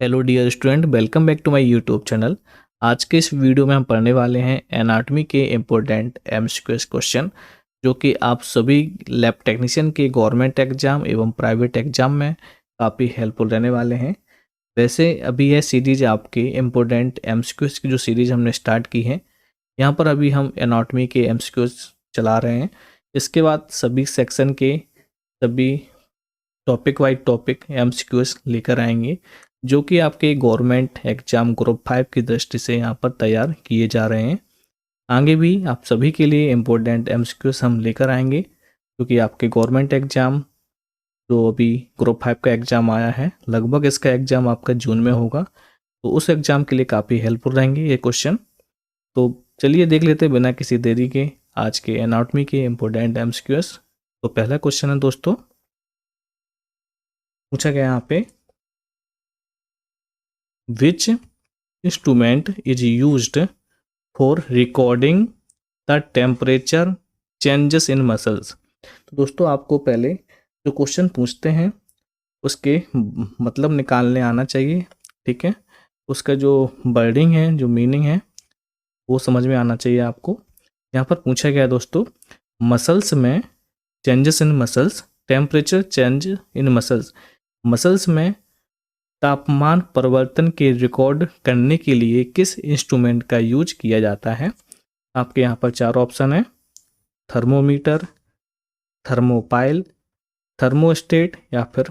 Hello dear student, welcome back to my YouTube channel. आज के इस वीडियो में हम पढ़ने वाले हैं एनाटॉमी के इम्पोर्टेंट एमसीक्यूएस क्वेश्चन, जो कि आप सभी लैब टेक्नीशियन के गवर्नमेंट एग्जाम एवं प्राइवेट एग्जाम में काफ़ी हेल्पफुल रहने वाले हैं। वैसे अभी यह सीरीज आपके इम्पोर्टेंट एमसीक्यूएस की जो सीरीज हमने स्टार्ट की है, यहाँ पर अभी हम एनाटॉमी के एमसीक्यूएस चला रहे हैं। इसके बाद सभी सेक्शन के सभी टॉपिक वाइज टॉपिक एमसीक्यूएस लेकर आएंगे, जो कि आपके गवर्नमेंट एग्जाम ग्रुप 5 की दृष्टि से यहाँ पर तैयार किए जा रहे हैं। आगे भी आप सभी के लिए इम्पोर्टेंट एमसीक्यूएस हम लेकर आएंगे, क्योंकि आपके गवर्नमेंट एग्जाम जो अभी ग्रुप 5 का एग्ज़ाम आया है, लगभग इसका एग्ज़ाम आपका जून में होगा, तो उस एग्ज़ाम के लिए काफ़ी हेल्पफुल रहेंगे ये क्वेश्चन। तो चलिए देख लेते हैं बिना किसी देरी के आज के एनाटॉमी के इम्पोर्टेंट एमसीक्यूएस। तो पहला क्वेश्चन है दोस्तों, पूछा गया यहाँ पे, which instrument is used for recording the temperature changes in muscles. तो दोस्तों आपको पहले जो क्वेश्चन पूछते हैं उसके मतलब निकालने आना चाहिए, ठीक है। उसका जो वर्डिंग है, जो मीनिंग है, वो समझ में आना चाहिए आपको। यहाँ पर पूछा गया है दोस्तों, मसल्स में changes in muscles, temperature change in muscles, muscles में तापमान परिवर्तन के रिकॉर्ड करने के लिए किस इंस्ट्रूमेंट का यूज किया जाता है। आपके यहाँ पर चार ऑप्शन है, थर्मोमीटर, थर्मोपाइल, थर्मोस्टेट या फिर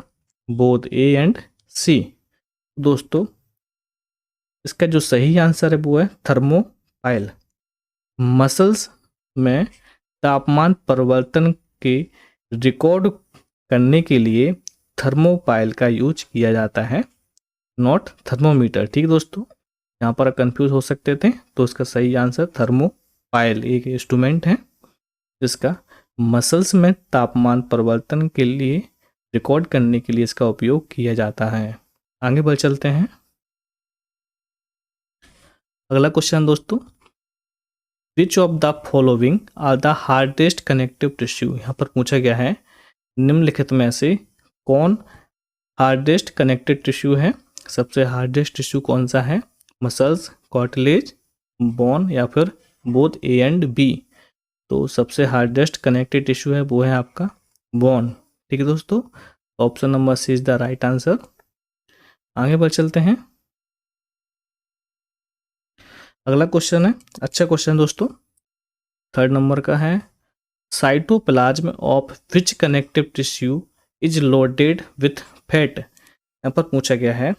बोथ ए एंड सी। दोस्तों इसका जो सही आंसर है वो है थर्मोपाइल। मसल्स में तापमान परिवर्तन के रिकॉर्ड करने के लिए थर्मोपाइल का यूज किया जाता है, नॉट थर्मोमीटर। ठीक दोस्तों, यहाँ पर कंफ्यूज हो सकते थे, तो इसका सही आंसर थर्मोपाइल एक इंस्ट्रूमेंट है जिसका मसल्स में तापमान परिवर्तन के लिए रिकॉर्ड करने के लिए इसका उपयोग किया जाता है। आगे बढ़ चलते हैं। अगला क्वेश्चन दोस्तों, which of the following are the hardest connective tissue. यहाँ पर पूछा गया है निम्नलिखित में से कौन हार्डेस्ट कनेक्टिव टिश्यू है। सबसे हार्डेस्ट टिश्यू कौन सा है, मसल्स, कार्टिलेज, बोन या फिर बोथ ए एंड बी। तो सबसे हार्डेस्ट कनेक्टिव टिश्यू है वो है आपका बोन। ठीक है दोस्तों, option number C is the right answer. आगे बढ़ चलते हैं। अगला क्वेश्चन है, अच्छा क्वेश्चन दोस्तों, थर्ड नंबर का है, cytoplasm of which connective tissue is loaded with fat. यहाँ पर पूछा गया है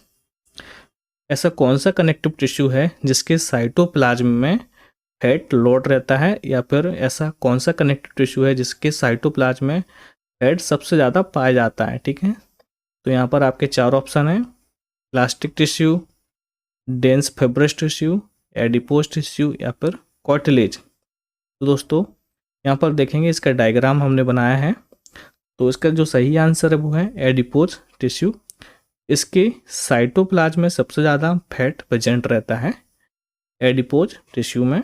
ऐसा कौन सा कनेक्टिव टिश्यू है जिसके साइटोप्लाज्म में फैट लोड रहता है, या फिर ऐसा कौन सा कनेक्टिव टिश्यू है जिसके साइटोप्लाज्म में फैट सबसे ज़्यादा पाया जाता है। ठीक है, तो यहाँ पर आपके चार ऑप्शन हैं, plastic tissue, dense fibrous tissue, adipose tissue या फिर कार्टिलेज। तो दोस्तों यहाँ पर देखेंगे इसका डायग्राम हमने बनाया है, तो इसका जो सही आंसर है वो है एडिपोज टिश्यू। इसके साइटोप्लाज्म में सबसे ज़्यादा फैट प्रेजेंट रहता है एडिपोज टिश्यू में।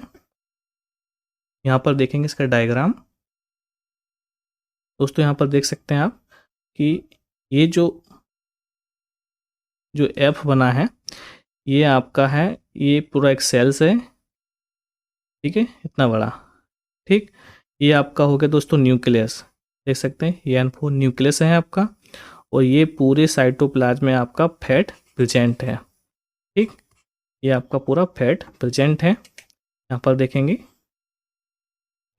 यहाँ पर देखेंगे इसका डायग्राम दोस्तों, यहाँ पर देख सकते हैं आप कि ये जो एफ बना है ये आपका है, ये पूरा एक सेल्स है, ठीक है, इतना बड़ा। ठीक, ये आपका हो गया दोस्तों न्यूक्लियस, देख सकते हैं ये N4 न्यूक्लियस है आपका, और ये पूरे साइटोप्लाज्म में आपका फैट प्रेजेंट है। ठीक, ये आपका पूरा फैट प्रेजेंट है। यहाँ पर देखेंगे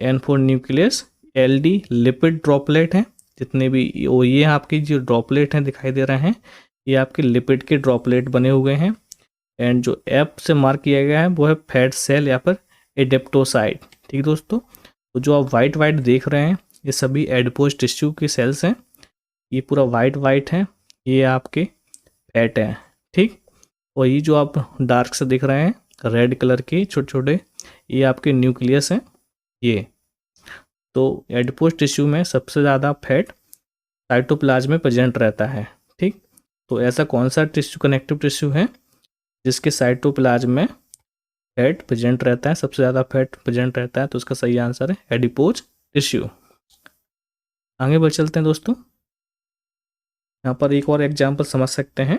N4 nucleus, LD lipid droplet हैं, जितने भी ये आपकी जो ड्रॉपलेट हैं दिखाई दे रहे हैं, ये आपके लिपिड के ड्रॉपलेट बने हुए हैं। एंड जो F से मार्क किया गया है वो है फैट सेल या फिर एडेप्टोसाइट। ठीक दोस्तों, तो जो आप वाइट देख रहे हैं ये सभी एडिपोज टिश्यू के सेल्स हैं, ये पूरा वाइट है, ये आपके फैट हैं। ठीक, और ये जो आप डार्क से दिख रहे हैं रेड कलर के छोटे छोटे, ये आपके न्यूक्लियस हैं ये। तो एडिपोज टिश्यू में सबसे ज़्यादा फैट साइटोप्लाज्म में प्रेजेंट रहता है। ठीक, तो ऐसा कौन सा टिश्यू कनेक्टिव टिश्यू है जिसके साइटोप्लाज्म में फैट प्रेजेंट रहता है, सबसे ज़्यादा फैट प्रेजेंट रहता है, तो उसका सही आंसर है एडिपोज टिश्यू। आगे बढ़ चलते हैं दोस्तों, यहाँ पर एक और एग्जाम्पल समझ सकते हैं।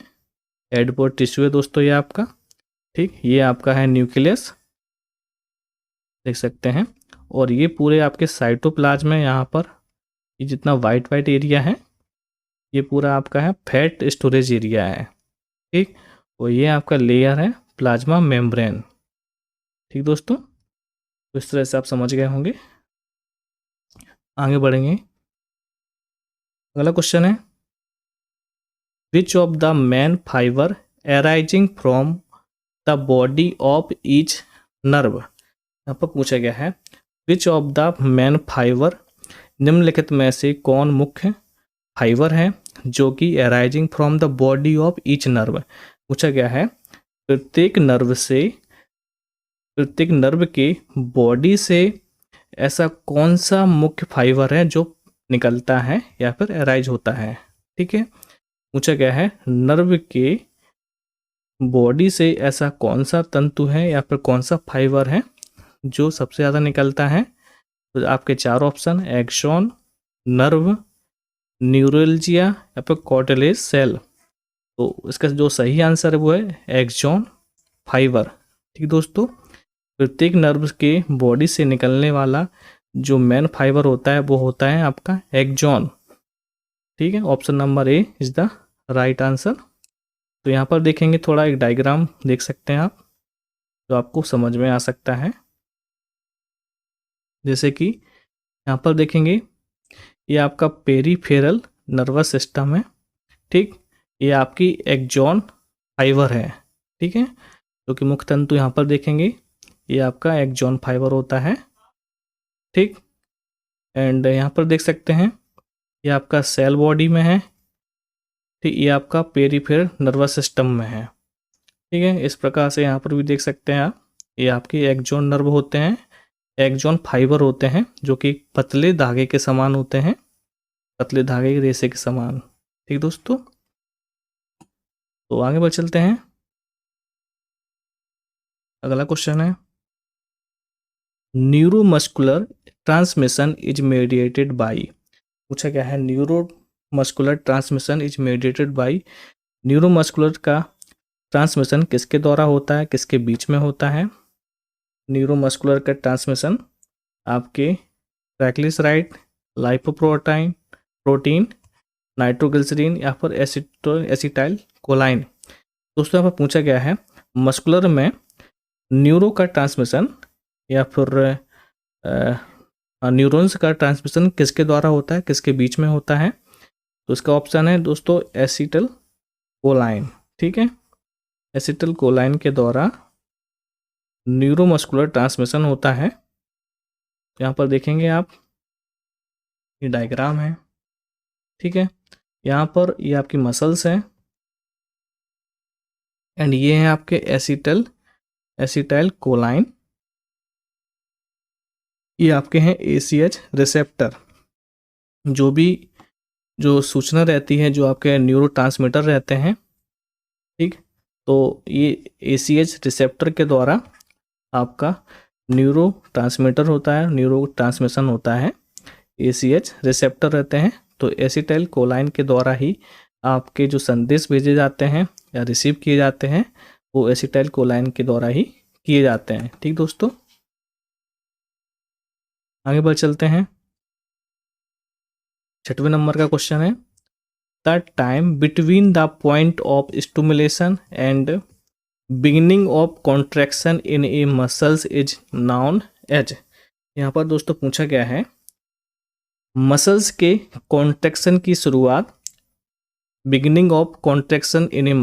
एडपोर टिश्यू है दोस्तों ये आपका, ठीक। ये आपका है न्यूक्लियस, देख सकते हैं। और ये पूरे आपके साइटोप्लाज्म में यहाँ पर ये जितना वाइट वाइट एरिया है ये पूरा आपका है फैट स्टोरेज एरिया है, ठीक। और ये आपका लेयर है प्लाज्मा मेम्ब्रेन, ठीक दोस्तों। तो इस तरह से आप समझ गए होंगे। आगे बढ़ेंगे। अगला क्वेश्चन है which of the main fibre arising from the body of each nerve. यहाँ पर पूछा गया है which of the main fibre, निम्नलिखित में से कौन मुख्य फाइबर है जो कि arising from the body of each nerve. पूछा गया है प्रत्येक नर्व के बॉडी से ऐसा कौन सा मुख्य फाइबर है जो निकलता है या फिर अराइज होता है, ठीक है। पूछा गया है नर्व के बॉडी से ऐसा कौन सा तंतु है या फिर कौन सा फाइबर है जो सबसे ज़्यादा निकलता है। तो आपके चार ऑप्शन, एक्सॉन, नर्व, न्यूरल्जिया या फिर कॉर्टिलेज सेल। तो इसका जो सही आंसर है वो है एक्सॉन फाइबर, ठीक दोस्तों। प्रत्येक नर्व के बॉडी से निकलने वाला जो मेन फाइबर होता है वो होता है आपका एक्सॉन, ठीक है। Option number A is the right answer. तो यहाँ पर देखेंगे थोड़ा एक डायग्राम देख सकते हैं आप, तो आपको समझ में आ सकता है। जैसे कि यहाँ पर देखेंगे ये आपका पेरीफेरल नर्वस सिस्टम है, ठीक। ये आपकी एक्सॉन फाइबर है, ठीक है। जो कि मुख्य तंतु यहाँ पर देखेंगे ये आपका एक्सॉन फाइबर होता है, ठीक। एंड यहाँ पर देख सकते हैं ये आपका सेल बॉडी में है, ठीक। ये आपका पेरीफेरल नर्वस सिस्टम में है, ठीक है। इस प्रकार से यहाँ पर भी देख सकते हैं आप, ये आपके एक्सॉन नर्व होते हैं, एक्सॉन फाइबर होते हैं जो कि पतले धागे के समान होते हैं, पतले धागे के रेशे के समान, ठीक दोस्तों। तो आगे बढ़ चलते हैं। अगला क्वेश्चन है neuromuscular transmission is mediated bye. पूछा गया है neuromuscular transmission is mediated bye. Neuromuscular का ट्रांसमिशन किसके द्वारा होता है, किसके बीच में होता है। न्यूरोमस्कुलर का ट्रांसमिशन आपके ट्राइग्लिसराइड, प्रोटीन, नाइट्रोग्लिसरीन या फिर एसिटाइल कोलाइन। दोस्तों यहाँ पर पूछा गया है मस्कुलर में न्यूरो का ट्रांसमिशन या फिर न्यूरॉन्स का ट्रांसमिशन किसके द्वारा होता है, किसके बीच में होता है। तो इसका ऑप्शन है दोस्तों एसिटल कोलाइन, ठीक है। एसिटल कोलाइन के द्वारा न्यूरोमस्कुलर ट्रांसमिशन होता है। यहाँ पर देखेंगे आप ये डायग्राम है, ठीक है। यहाँ पर ये आपकी मसल्स हैं एंड ये हैं आपके एसिटाइल कोलाइन, ये आपके हैं ACH रिसेप्टर। जो सूचना रहती है, जो आपके न्यूरोट्रांसमीटर रहते हैं, ठीक। तो ये ACH रिसेप्टर के द्वारा आपका न्यूरो ट्रांसमीटर होता है, न्यूरो ट्रांसमिशन होता है, ACH रिसेप्टर रहते हैं। तो एसिटाइल कोलाइन के द्वारा ही आपके जो संदेश भेजे जाते हैं या रिसीव किए जाते हैं वो एसिटाइल कोलाइन के द्वारा ही किए जाते हैं, ठीक दोस्तों। आगे बढ़ चलते हैं। 6वें नंबर का क्वेश्चन है the time between the point of stimulation and beginning of contraction in a muscles is known as. यहाँ पर दोस्तों पूछा गया है मसल्स के कॉन्ट्रैक्शन की शुरुआत, beginning of contraction in a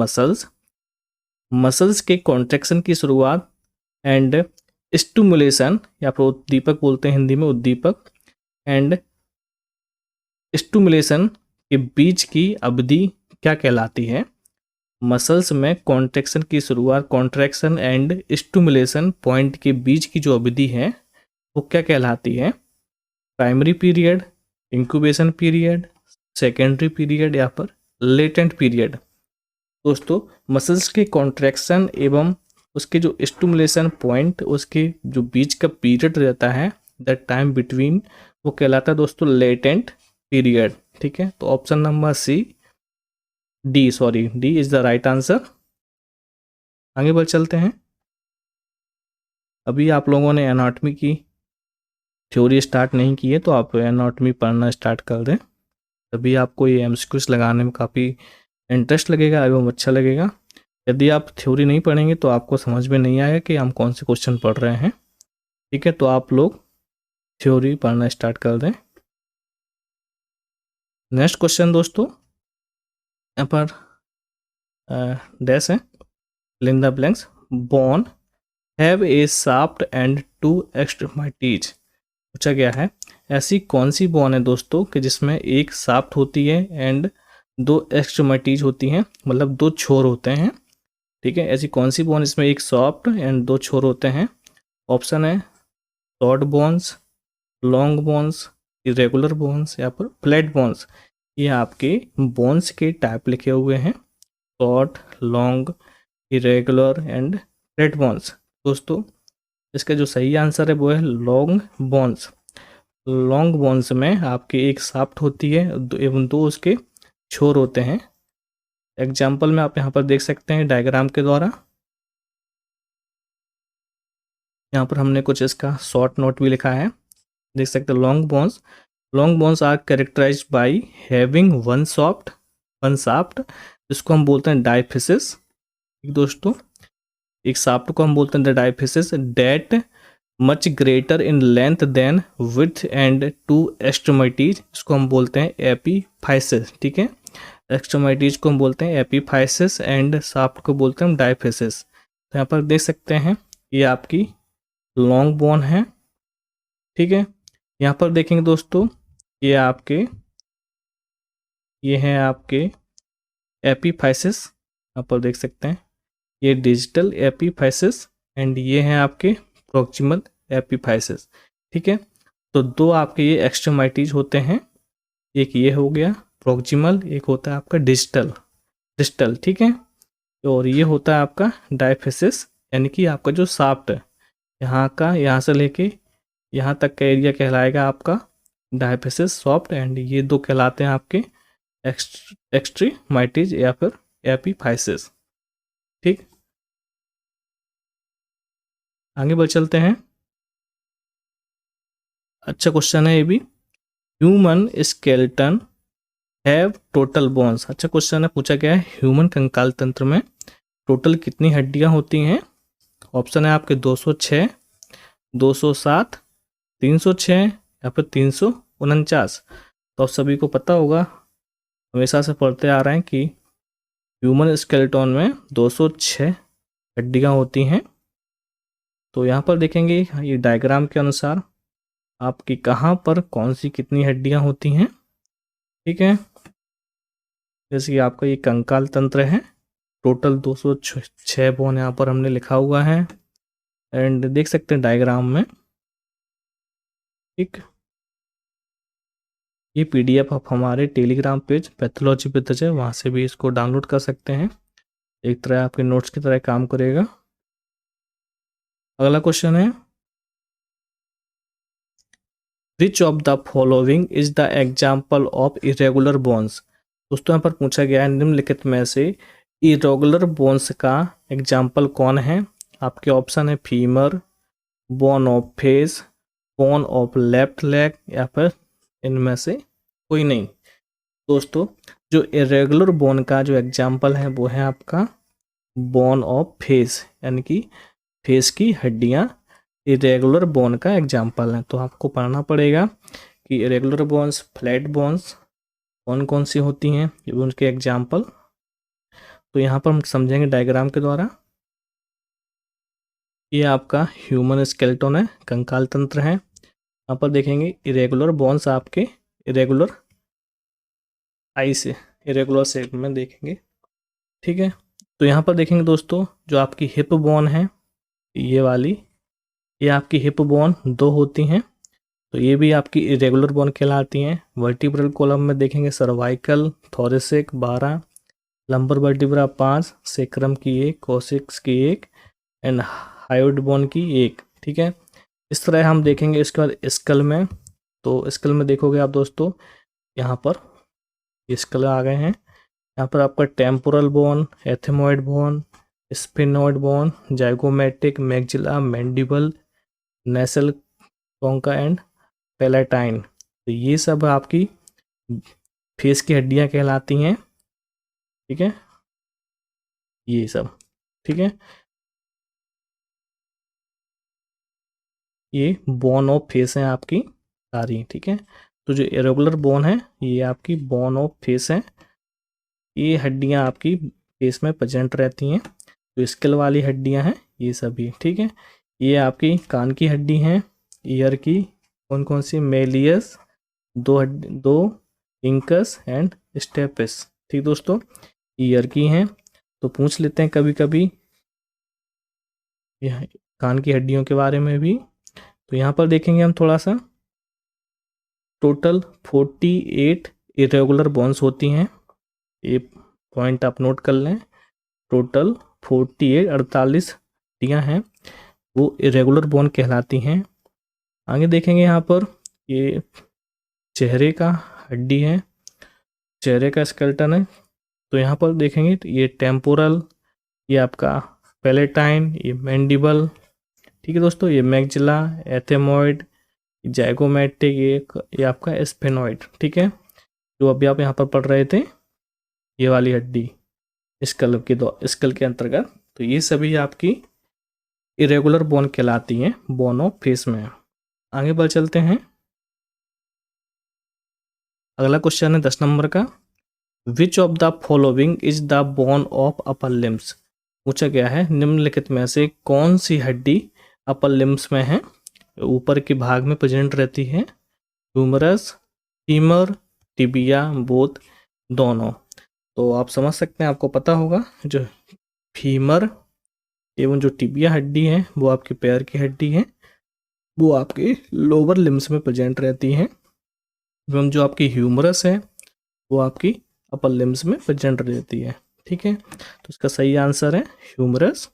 muscles के कॉन्ट्रैक्शन की शुरुआत एंड स्टिमुलेशन या फिर उद्दीपक बोलते हैं हिंदी में, उद्दीपक एंड स्टिमुलेशन के बीच की अवधि क्या कहलाती है। मसल्स में कॉन्ट्रैक्शन की शुरुआत, कॉन्ट्रैक्शन एंड स्टिमुलेशन पॉइंट के बीच की जो अवधि है वो क्या कहलाती है। Primary period, incubation period, secondary period या फिर लेटेंट पीरियड। दोस्तों मसल्स के कॉन्ट्रैक्शन एवं उसके जो स्टिमुलेशन पॉइंट, उसके जो बीच का पीरियड रहता है द टाइम बिटवीन, वो कहलाता है दोस्तों लेटेंट पीरियड, ठीक है। तो option number D is the right answer. आगे बढ़ चलते हैं। अभी आप लोगों ने एनाटॉमी की थ्योरी स्टार्ट नहीं की है तो आप एनाटॉमी पढ़ना स्टार्ट कर दें, तभी आपको ये एमसीक्यूज लगाने में काफ़ी इंटरेस्ट लगेगा एवं अच्छा लगेगा। यदि आप थ्योरी नहीं पढ़ेंगे तो आपको समझ में नहीं आएगा कि हम कौन से क्वेश्चन पढ़ रहे हैं। ठीक है, तो आप लोग थ्योरी पढ़ना स्टार्ट कर दें। नेक्स्ट क्वेश्चन दोस्तों, यहाँ पर डैश है, fill the blanks. Bone have a shaft and 2 extremities. पूछा गया है ऐसी कौन सी बोन है दोस्तों कि जिसमें एक शाफ्ट होती है एंड 2 एक्सट्रीमिटीज होती हैं, मतलब 2 छोर होते हैं। ठीक है, ऐसी कौन सी बोन इसमें एक शाफ्ट एंड 2 छोर होते हैं। ऑप्शन है short bones, long bones, irregular bones या फिर फ्लैट बोन्स। ये आपके बोन्स के टाइप लिखे हुए हैं, short, long, irregular and flat bones. दोस्तों इसका जो सही आंसर है वो है लॉन्ग बोन्स। लॉन्ग बोन्स में आपकी एक शाफ्ट होती है एवं 2 उसके छोर होते हैं। एग्जाम्पल में आप यहाँ पर देख सकते हैं डायग्राम के द्वारा। यहाँ पर हमने कुछ इसका शॉर्ट नोट भी लिखा है, देख सकते हैं। Long bones are characterized by having one shaft, जिसको हम बोलते हैं डायफिसिस। दोस्तों एक शाफ्ट को हम बोलते हैं diaphysis that much greater in length than width and 2 extremities, इसको हम बोलते हैं एपीफाइसिस। ठीक है, एक्सट्रीमिटीज को हम बोलते हैं एपीफाइसिस एंड शाफ्ट को बोलते हैं डायफिसिस। तो यहाँ पर देख सकते हैं ये आपकी लॉन्ग बोन है। ठीक है, यहाँ पर देखेंगे दोस्तों ये हैं आपके एपीफाइसिस, यहाँ पर देख सकते हैं ये डिजिटल एपीफाइसिस एंड ये हैं आपके प्रॉक्सिमल एपीफाइसिस। ठीक है, तो 2 आपके ये एक्सट्रीमिटीज होते हैं, एक ये हो गया प्रॉक्सिमल, एक होता है आपका डिजिटल। ठीक है, और ये होता है आपका डायफिसिस, यानी कि आपका जो शाफ्ट है यहाँ से लेके यहाँ तक का एरिया कहलाएगा आपका डायफिसिस शाफ्ट, एंड ये 2 कहलाते हैं आपके एक्सट्रीमिटीज या फिर एपीफाइसिस। ठीक, आगे बढ़ चलते हैं। अच्छा क्वेश्चन है ये भी, human skeleton have total bones. अच्छा क्वेश्चन है, पूछा गया है ह्यूमन कंकाल तंत्र में टोटल कितनी हड्डियां होती हैं। ऑप्शन है आपके 206, 207, 306 या फिर 349। तो आप सभी को पता होगा, हमेशा से पढ़ते आ रहे हैं कि ह्यूमन स्केलेटन में 206 हड्डियां होती हैं। तो यहाँ पर देखेंगे ये डायग्राम के अनुसार आपकी कहाँ पर कौन सी कितनी हड्डियां होती हैं। ठीक है, जैसे कि आपका ये कंकाल तंत्र है, टोटल 206 बोन यहाँ पर हमने लिखा हुआ है एंड देख सकते हैं डायग्राम में। ठीक, ये पीडीएफ आप हमारे टेलीग्राम पेज पैथोलॉजी पे है, वहाँ से भी इसको डाउनलोड कर सकते हैं, एक तरह आपके नोट्स की तरह काम करेगा। अगला क्वेश्चन है, which of the following is the example of irregular bones. दोस्तों यहाँ पर पूछा गया है निम्नलिखित में से इरेगुलर बोन्स का एग्जाम्पल कौन है। आपके ऑप्शन है femur, bone of face, bone of left leg या फिर इनमें से कोई नहीं। दोस्तों जो इरेगुलर बोन का जो एग्जाम्पल है वो है आपका बोन ऑफ फेस, यानी कि फेस की हड्डियाँ इरेगुलर बोन का एग्जाम्पल है। तो आपको पढ़ना पड़ेगा कि इरेगुलर बोन्स, फ्लैट बोन्स कौन कौन सी होती हैं, ये उनके एग्जाम्पल। तो यहाँ पर हम समझेंगे डायग्राम के द्वारा। ये आपका ह्यूमन स्केलेटन है, कंकाल तंत्र है। यहाँ पर देखेंगे इरेगुलर बोन्स आपके इरेगुलर इरेगुलर शेप में देखेंगे। ठीक है, तो यहाँ पर देखेंगे दोस्तों जो आपकी हिप बोन है ये वाली, ये आपकी हिप बोन 2 होती हैं, तो ये भी आपकी इरेगुलर बोन कहलाती हैं। वर्टिब्रल कॉलम में देखेंगे cervical, thoracic 12, lumbar vertebra 5, sacrum की 1, कोसिक्स की 1 एंड हायोइड बोन की 1। ठीक है, इस तरह हम देखेंगे। इसके बाद स्कल में, तो स्कल में देखोगे आप दोस्तों यहाँ पर स्कल आ गए हैं। यहाँ पर आपका temporal bone, ethmoid bone, sphenoid bone, zygomatic, maxilla, mandible, nasal concha and palatine. तो ये सब आपकी फेस की हड्डियां कहलाती हैं, ठीक है, ये सब, ठीक है, ये बोन ऑफ फेस हैं आपकी सारी, ठीक है। तो जो इरेगुलर बोन है ये आपकी बोन ऑफ फेस है, ये हड्डियां आपकी फेस में प्रेजेंट रहती हैं। जो स्कल वाली हड्डियां हैं ये सभी, ठीक है। ये आपकी कान की हड्डी हैं, ईयर की कौन कौन सी, मेलियस, दो इंकस एंड स्टेपिस, ठीक दोस्तों, ईयर की हैं। तो पूछ लेते हैं कभी कभी यह कान की हड्डियों के बारे में भी। तो यहाँ पर देखेंगे हम थोड़ा सा, टोटल 48 इरेगुलर बोन्स होती हैं, ये पॉइंट आप नोट कर लें। टोटल 48 48 हड्डियाँ हैं वो इरेगुलर बोन कहलाती हैं। आगे देखेंगे यहाँ पर, ये चेहरे का हड्डी है, चेहरे का स्केलेटन है। तो यहाँ पर देखेंगे तो ये टेम्पोरल, ये आपका पैलेटाइन, ये मैंडिबल, ठीक है दोस्तों, ये मैक्सिला, एथेमॉइड, जाइगोमेटिक, ये आपका स्फेनॉइड, ठीक है, जो अभी आप यहाँ पर पढ़ रहे थे, ये वाली हड्डी स्कल के अंतर्गत। तो ये सभी आपकी इरेगुलर बोन कहलाती हैं बोन ऑफ फेस में। आगे बढ़ चलते हैं, अगला क्वेश्चन है 10 नंबर का, विच of the following is the bone of upper limbs. पूछा गया है निम्नलिखित में से कौन सी हड्डी अपर लिम्स में है, ऊपर के भाग में प्रेजेंट रहती है, ह्यूमरस, फीमर, टिबिया, बोथ, दोनों। तो आप समझ सकते हैं, आपको पता होगा जो फीमर एवं जो टिबिया हड्डी है वो आपके पैर की हड्डी है, वो आपके लोअर लिम्स में प्रेजेंट रहती है, एवं जो आपकी ह्यूमरस है वो आपकी अपर लिम्स में प्रेजेंट रहती है, ठीक है। तो इसका सही आंसर है ह्यूमरस।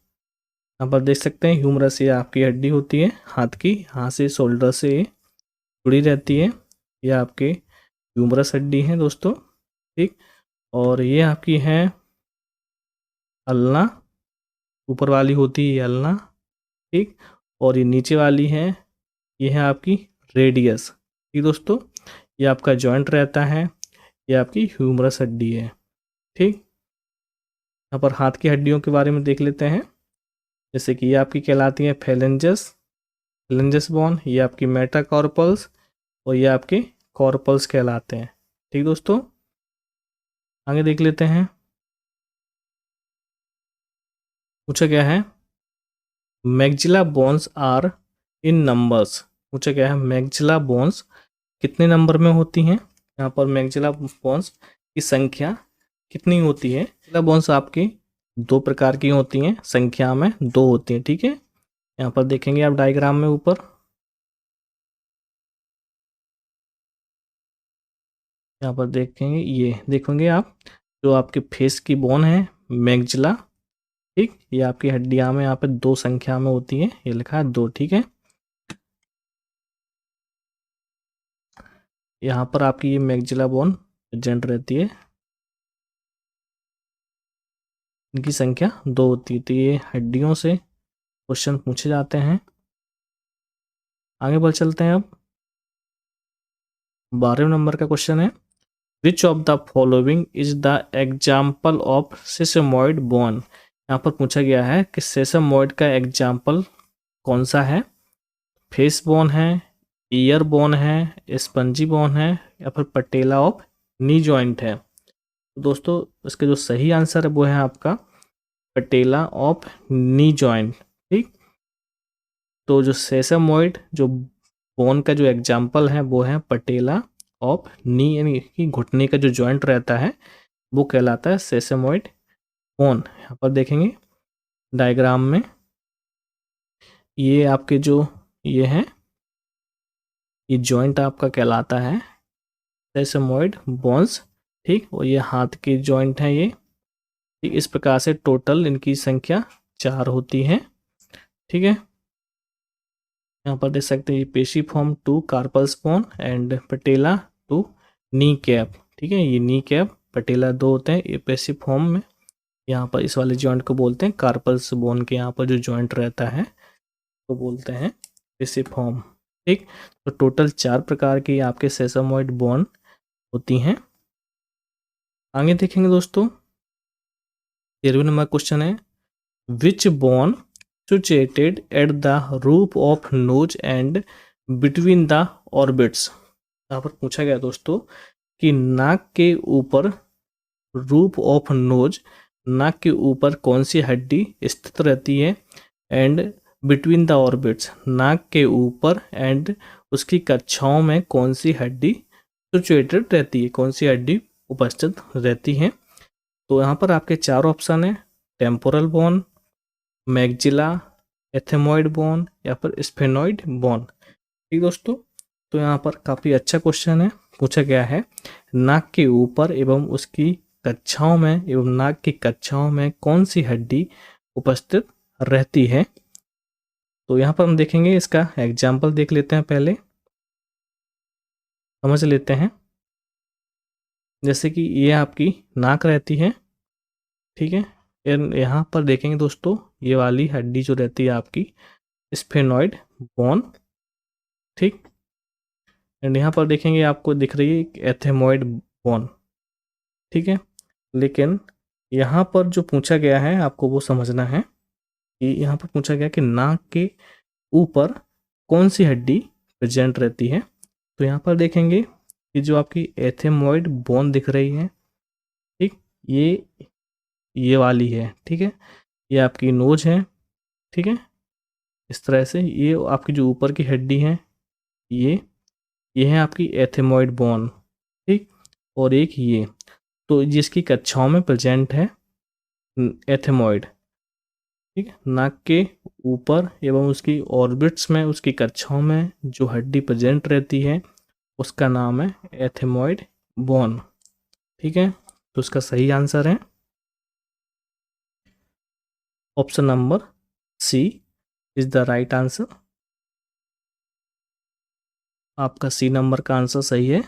यहाँ पर देख सकते हैं ह्यूमरस ये आपकी हड्डी होती है हाथ की, हाथ से शोल्डर से जुड़ी रहती है, ये आपके ह्यूमरस हड्डी है दोस्तों, ठीक। और ये आपकी है अल्ना, ऊपर वाली होती है ये अल्ना, ठीक। और ये नीचे वाली है, ये है आपकी रेडियस, ठीक दोस्तों, ये आपका जॉइंट रहता है, ये आपकी ह्यूमरस हड्डी है, ठीक। यहाँ पर हाथ की हड्डियों के बारे में देख लेते हैं, जैसे कि ये आपकी कहलाती है फेलेंजस बोन, ये आपकी मेटाकार्पल्स और ये आपके कॉर्पल्स कहलाते हैं, ठीक दोस्तों। आगे देख लेते हैं, पूछा गया है maxilla bones are in numbers. पूछा गया है मैक्सिला बोन्स कितने नंबर में होती हैं, यहाँ पर मैक्सिला बोन्स की संख्या कितनी होती है। मैक्सिला बोन्स आपकी दो प्रकार की होती हैं, संख्या में दो होती हैं, ठीक है। यहाँ पर देखेंगे आप डायग्राम में ऊपर, यहाँ पर देखेंगे, ये देखेंगे आप जो आपके फेस की बोन है मैक्सिला, ठीक, ये आपकी हड्डियां में यहाँ पे दो संख्या में होती है, ये लिखा है दो, ठीक है। यहाँ पर आपकी ये मैक्सिला बोन प्रेजेंट रहती है, इनकी संख्या दो होती है। तो ये हड्डियों से क्वेश्चन पूछे जाते हैं। आगे बढ़ चलते हैं, अब 12वें नंबर का क्वेश्चन है, which of the following is the example of sesamoid bone. यहाँ पर पूछा गया है कि सेसमॉइड का एग्जाम्पल कौन सा है, फेस बोन है, ईयर बोन है, स्पंजी बोन है, या फिर पटेला ऑफ नी जॉइंट है। तो दोस्तों इसके जो सही आंसर है वो है आपका पटेला ऑफ नी जॉइंट, ठीक। तो जो सेसमॉइड जो बोन का जो एग्जाम्पल है वो है पटेला ऑफ नी, यानी कि घुटने का जो जॉइंट रहता है वो कहलाता है सेसमॉइड बोन। यहाँ पर देखेंगे डायग्राम में, ये आपके जो ये है, ये जॉइंट आपका कहलाता है सेसमॉइड बोन्स, ठीक। और ये हाथ की जॉइंट है ये, ठीक। इस प्रकार से टोटल इनकी संख्या 4 होती है, ठीक है। यहाँ पर देख सकते हैं ये pisiform to carpals bone and patella to knee cap, ठीक है। ये नी कैप पटेला दो होते हैं, ये पेशीफॉर्म में यहाँ पर इस वाले जॉइंट को बोलते हैं कार्पल्स बोन के यहाँ पर जो जॉइंट रहता है तो बोलते हैं पिसिफॉर्म। ठीक, तो टोटल 4 प्रकार की आपके सेसामॉइड बोन होती हैं। आगे देखेंगे दोस्तों, 13वें नंबर क्वेश्चन है, which bone situated at the roof of nose and between the orbits. यहाँ पर पूछा गया दोस्तों कि नाक के ऊपर, रूप ऑफ नोज, नाक के ऊपर कौन सी हड्डी स्थित रहती है, एंड बिटवीन द ऑर्बिट्स, नाक के ऊपर एंड उसकी कक्षाओं में कौन सी हड्डी सिचुएटेड रहती है, कौन सी हड्डी उपस्थित रहती है। तो यहाँ पर आपके 4 ऑप्शन है, temporal bone, maxilla, ethmoid bone या फिर स्फेनॉइड बोन। ठीक दोस्तों, तो यहाँ पर काफ़ी अच्छा क्वेश्चन है, पूछा गया है नाक के ऊपर एवं उसकी कक्षाओं में एवं नाक की कक्षाओं में कौन सी हड्डी उपस्थित रहती है। तो यहाँ पर हम देखेंगे, इसका एग्जाम्पल देख लेते हैं, पहले समझ लेते हैं। जैसे कि ये आपकी नाक रहती है, ठीक है, यहाँ पर देखेंगे दोस्तों ये वाली हड्डी जो रहती है आपकी स्फेनॉइड बोन। ठीक, एंड यहाँ पर देखेंगे आपको दिख रही है एथेमॉइड बोन। ठीक है, लेकिन यहाँ पर जो पूछा गया है आपको वो समझना है कि यहाँ पर पूछा गया कि नाक के ऊपर कौन सी हड्डी प्रेजेंट रहती है। तो यहाँ पर देखेंगे कि जो आपकी एथेमॉइड बोन दिख रही है, ठीक, ये वाली है। ठीक है, ये आपकी नोज है। ठीक है, इस तरह से ये आपकी जो ऊपर की हड्डी है ये है आपकी एथेमॉइड बोन। ठीक, और एक ये, तो जिसकी कक्षाओं में प्रेजेंट है एथेमॉइड। ठीक है, नाक के ऊपर एवं उसकी ऑर्बिट्स में, उसकी कक्षाओं में जो हड्डी प्रेजेंट रहती है उसका नाम है एथेमॉइड बोन। ठीक है, तो उसका सही आंसर है option number C is the right answer. आपका सी नंबर का आंसर सही है।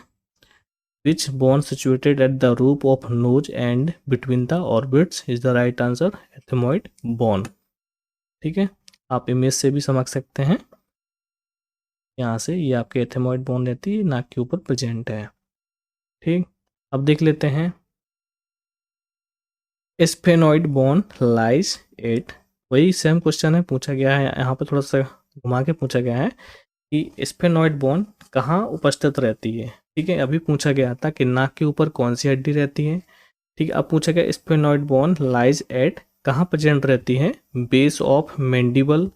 Which bone situated at the roof of nose and between the orbits is the right answer, ethmoid bone. ठीक है, आप इमेज से भी समझ सकते हैं, यहाँ से ये आपके एथेमॉइड बोन रहती है, नाक के ऊपर प्रेजेंट है। ठीक, अब देख लेते हैं स्फेनॉइड बोन लाइज एट। वही सेम क्वेश्चन है, पूछा गया है यहाँ पर, थोड़ा सा घुमा के पूछा गया है कि स्फेनॉइड बोन कहाँ उपस्थित रहती है। ठीक है, अभी पूछा गया था कि नाक के ऊपर कौन सी हड्डी रहती है। ठीक है, अब पूछा गया स्फेनॉइड बोन लाइज एट, कहाँ प्रेजेंट रहती है, base of mandible,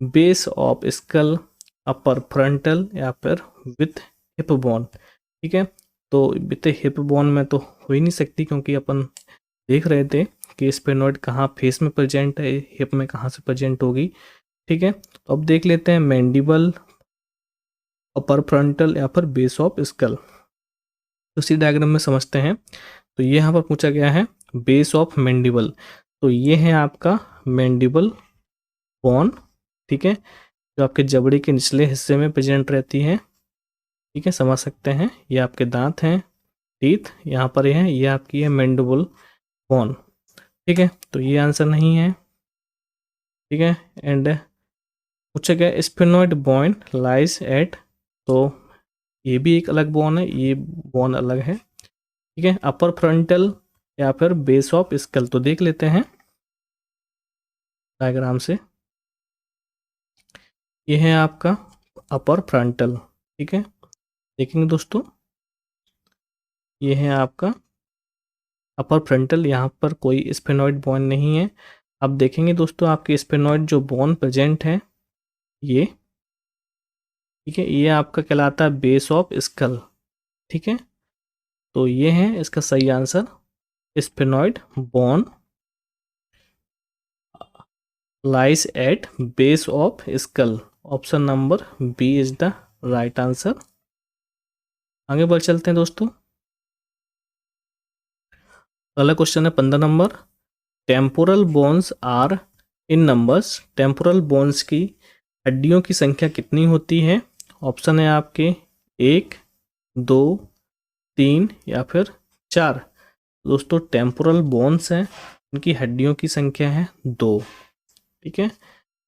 base of school, upper frontal या फिर विथ हिप बोन। ठीक है, तो विथ हिप बोन में तो हो ही नहीं सकती, क्योंकि अपन देख रहे थे कि स्फेनॉइड कहाँ फेस में प्रेजेंट है, हिप में कहाँ से प्रेजेंट होगी। ठीक है, तो अब देख लेते हैं मैंडिबल, अपर फ्रंटल या फिर बेस ऑफ स्कल। तो इसी डायग्राम में समझते हैं। तो ये यहाँ पर पूछा गया है बेस ऑफ मैंडिबल, तो ये है आपका मैंडिबल बोन। ठीक है, जो आपके जबड़े के निचले हिस्से में प्रेजेंट रहती है। ठीक है, समझ सकते हैं, ये आपके दांत हैं, टीथ यहाँ पर है, ये आपकी है मैंडिबल बोन। ठीक है, तो ये आंसर नहीं है। ठीक है, एंड पूछा गया स्फेनॉइड बोन लाइज एट, तो ये भी एक अलग बोन है, ये बोन अलग है। ठीक है, अपर फ्रंटल या फिर बेस ऑफ स्कल, तो देख लेते हैं डायग्राम से। ये है आपका अपर फ्रंटल। ठीक है, देखेंगे दोस्तों, ये है आपका अपर फ्रंटल, यहाँ पर कोई स्फेनॉइड बोन नहीं है। अब देखेंगे दोस्तों, आपके स्फेनॉइड जो बोन प्रेजेंट है ये, ठीक है, ये आपका कहलाता है बेस ऑफ स्कल। ठीक है, तो ये है इसका सही answer, sphenoid bone lies at base of skull, option number B is the right answer. आगे बढ़ चलते हैं दोस्तों, अगला क्वेश्चन है 15 number, temporal bones are in numbers, temporal bones की हड्डियों की संख्या कितनी होती है। ऑप्शन है आपके 1, 2, 3 या फिर 4। दोस्तों टेम्पोरल बोन्स हैं उनकी हड्डियों की संख्या है 2। ठीक है,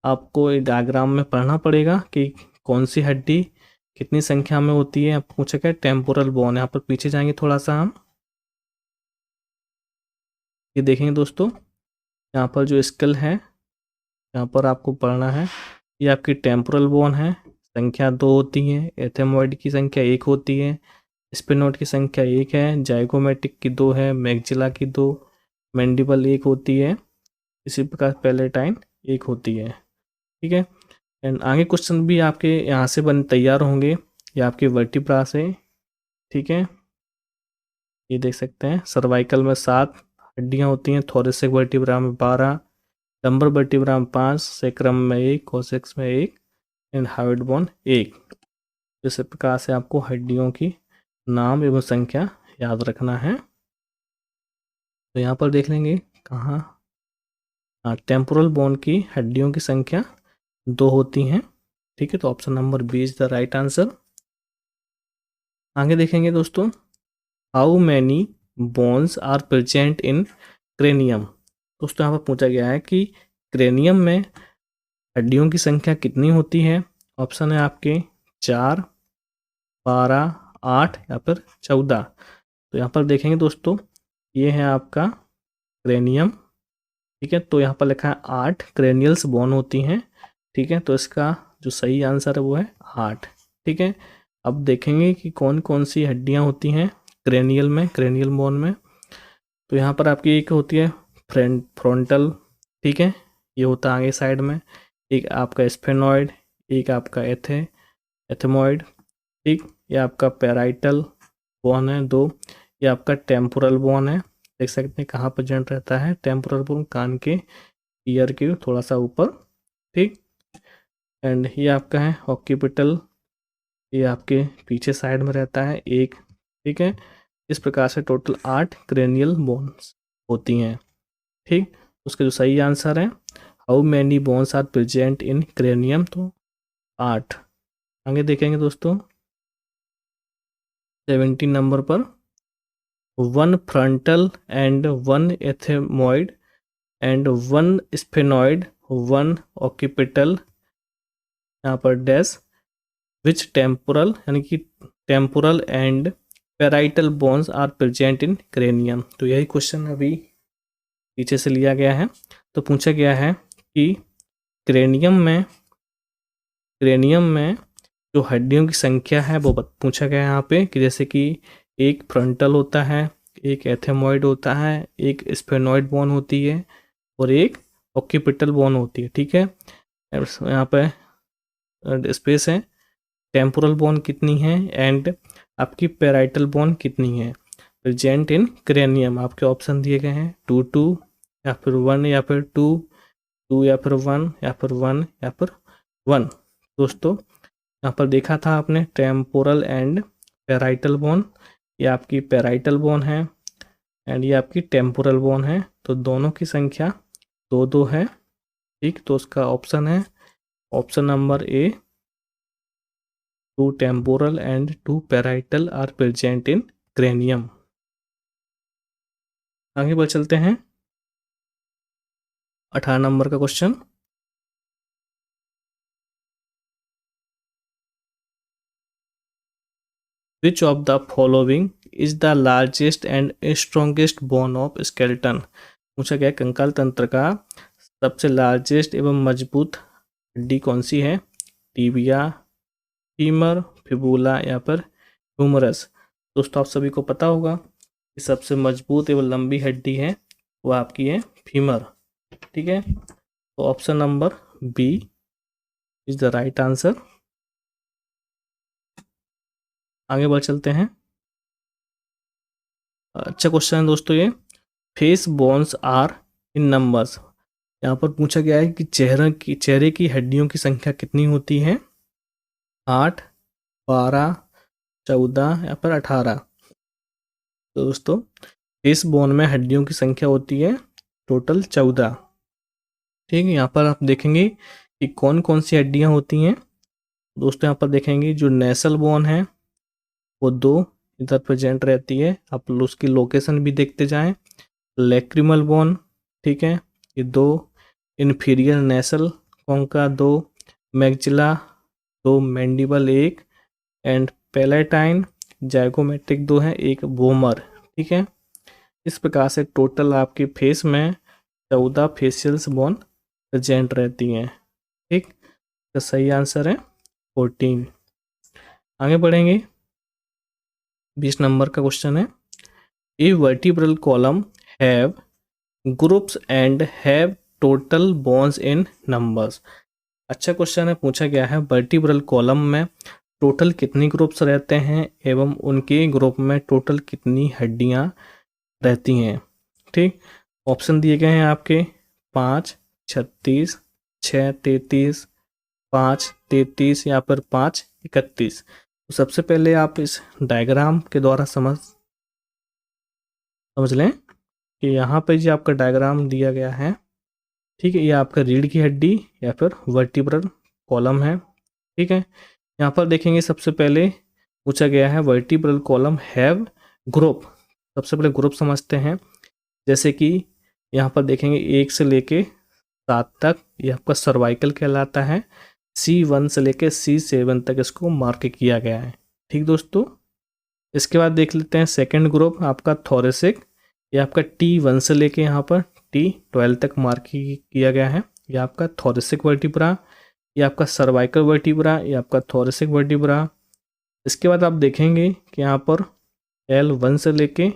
आपको डायग्राम में पढ़ना पड़ेगा कि कौन सी हड्डी कितनी संख्या में होती है। आपको पूछा क्या, टेम्पोरल बोन। यहाँ पर पीछे जाएंगे थोड़ा सा हम, ये देखेंगे दोस्तों, यहाँ पर जो स्कल है यहाँ पर आपको पढ़ना है, ये आपकी टेम्पोरल बोन है, संख्या 2 होती है। एथेमॉइड की संख्या 1 होती है, स्पेनोइड की संख्या 1 है, जाइगोमेटिक की 2 है, मैक्सिला की 2, मैंडिबल 1 होती है, इसी प्रकार पैलेटाइन 1 होती है। ठीक है, एंड आगे क्वेश्चन भी आपके यहाँ से बन तैयार होंगे, ये आपके वर्टिब्रा से। ठीक है, ये देख सकते हैं, सर्वाइकल में 7 हड्डियाँ होती हैं, थोरेसिक वर्टिब्रा में 12, लंबर वर्टिब्रा में 5, सेक्रम में 1, कोसेक्स में 1 एंड हाइड बोन 1। इस प्रकार से आपको हड्डियों की नाम एवं संख्या याद रखना है। तो यहाँ पर देख लेंगे कहाँ, टेम्पोरल बोन की हड्डियों की संख्या 2 होती हैं। ठीक है, तो option number B is the right answer. आगे देखेंगे दोस्तों, how many bones are present in cranium. दोस्तों यहाँ पर पूछा गया है कि क्रेनियम में हड्डियों की संख्या कितनी होती है। ऑप्शन है आपके 4, 12, 8 या फिर 14। तो यहाँ पर देखेंगे दोस्तों, ये है आपका क्रेनियम। ठीक है, तो यहाँ पर लिखा है 8 क्रेनियल्स बोन होती हैं। ठीक है, तो इसका जो सही आंसर है वो है 8। ठीक है, अब देखेंगे कि कौन कौन सी हड्डियाँ होती हैं क्रेनियल में, क्रेनियल बोन में। तो यहाँ पर आपकी एक होती है फ्रंटल, ठीक है, ये होता है आगे साइड में, एक आपका स्फेनॉइड, एक आपका एथेमॉइड। ठीक, ये आपका पैराइटल बोन है 2, ये आपका टेम्पोरल बोन है, देख सकते हैं कहाँ प्रेजेंट रहता है, टेम्पोरल बोन कान के ईयर के थोड़ा सा ऊपर। ठीक, एंड ये आपका है ऑक्यूपिटल, ये आपके पीछे साइड में रहता है 1। ठीक है, इस प्रकार से टोटल 8 क्रेनियल बोन्स होती हैं। ठीक, उसके जो सही आंसर है, how many bones are present in cranium, तो 8। आगे देखेंगे दोस्तों 17 नंबर पर, 1 frontal and 1 ethmoid and 1 sphenoid 1 occipital, यहाँ पर डैश विच टेम्पोरल, यानी कि temporal and parietal bones are present in cranium. तो यही क्वेश्चन अभी पीछे से लिया गया है। तो पूछा गया है कि क्रेनियम में जो हड्डियों की संख्या है वो पूछा गया है यहाँ पे, कि जैसे कि एक फ्रंटल होता है, एक एथेमॉइड होता है, एक स्फेनॉइड बोन होती है और एक ऑक्यूपिटल बोन होती है। ठीक है, यहाँ पे स्पेस है, टेम्पोरल बोन कितनी है एंड आपकी पैराइटल बोन कितनी है प्रेजेंट इन क्रेनियम। आपके ऑप्शन दिए गए हैं 2 2 या फिर 1 या फिर 2 2 या फिर 1 या फिर 1 या फिर 1। दोस्तों यहाँ पर देखा था आपने टेम्पोरल एंड पैराइटल बोन, ये आपकी पैराइटल बोन है एंड ये आपकी टेम्पोरल बोन है, तो दोनों की संख्या 2 2 है। ठीक, तो उसका ऑप्शन है option number A, 2 temporal and 2 parietal are present in cranium। आगे बढ़ चलते हैं 18 नंबर का question, which of the following is the largest and strongest bone of skeleton. पूछा गया कंकाल तंत्र का सबसे लार्जेस्ट एवं मजबूत हड्डी कौन सी है, टीबिया, फीमर, फिबुला या फिर ह्यूमरस। दोस्तों आप सभी को पता होगा कि सबसे मजबूत एवं लंबी हड्डी है वो आपकी है फीमर। ठीक है, तो option number B is the right answer. आगे बढ़ चलते हैं, अच्छा क्वेश्चन है दोस्तों ये, face bones are in numbers. यहाँ पर पूछा गया है कि चेहरे की हड्डियों की संख्या कितनी होती है, 8, 12, 14 या फिर 18। तो दोस्तों फेस बोन में हड्डियों की संख्या होती है टोटल 14। ठीक है, यहाँ पर आप देखेंगे कि कौन कौन सी हड्डियाँ होती हैं। दोस्तों यहाँ पर देखेंगे जो नेसल बोन है वो 2 इधर प्रेजेंट रहती है, आप उसकी लोकेशन भी देखते जाएं। लैक्रिमल बोन, ठीक है, ये 2 inferior nasal concha 2, maxilla 2, mandible 1 and palatine zygomatic 2 है, 1 वोमर। ठीक है, इस प्रकार से टोटल आपके फेस में 14 फेशियल्स बोन प्रेजेंट रहती हैं। ठीक, तो सही आंसर है 14। आगे बढ़ेंगे, 20 नंबर का क्वेश्चन है, a vertebral column have groups and have total bones in numbers. अच्छा क्वेश्चन है, पूछा गया है वर्टिब्रल कॉलम में टोटल कितनी ग्रुप्स रहते हैं एवं उनके ग्रुप में टोटल कितनी हड्डियां रहती हैं। ठीक, ऑप्शन दिए गए हैं आपके 5, 36, 6, 33, 5, 33 या फिर 5, 31। तो सबसे पहले आप इस डायग्राम के द्वारा समझ लें कि यहाँ पे जो आपका डायग्राम दिया गया है, ठीक है, ये आपका रीढ़ की हड्डी या फिर वर्टिब्रल कॉलम है। ठीक है, यहाँ पर देखेंगे सबसे पहले पूछा गया है वर्टिब्रल कॉलम हैव ग्रुप। सबसे पहले ग्रुप समझते हैं, जैसे कि यहाँ पर देखेंगे 1 से लेके 7 तक ये आपका सर्वाइकल कहलाता है, C1 से लेके C7 तक इसको मार्क किया गया है। ठीक दोस्तों, इसके बाद देख लेते हैं सेकंड ग्रुप आपका थोरेसिक, ये आपका T1 से लेके यहाँ पर T12 तक मार्क किया गया है, ये आपका थोरेसिक वर्टिब्रा, ये आपका सर्वाइकल वर्टिब्रा, ये आपका थोरेसिक वर्टिब्रा। इसके बाद आप देखेंगे कि यहाँ पर L1 से लेके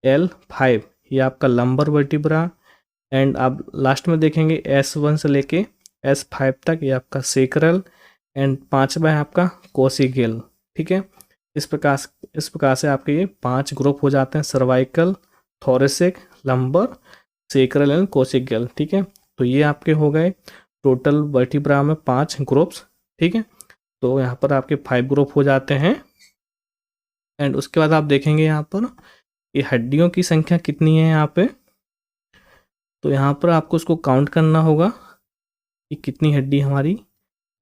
L5 ये आपका लंबर वर्टिब्रा, एंड आप लास्ट में देखेंगे S1 से लेके S5 तक ये आपका सेक्रल, एंड 5वां है आपका कोसिगेल। ठीक है, इस प्रकार से आपके ये 5 ग्रुप हो जाते हैं, cervical, thoracic, lumbar, sacral and coccygeal. ठीक है, तो ये आपके हो गए टोटल वर्टिब्रा में 5 ग्रुप्स। ठीक है, तो यहाँ पर आपके 5 ग्रुप हो जाते हैं। एंड उसके बाद आप देखेंगे यहाँ पर ये हड्डियों की संख्या कितनी है यहाँ पे, तो यहाँ पर आपको उसको काउंट करना होगा कि कितनी हड्डी हमारी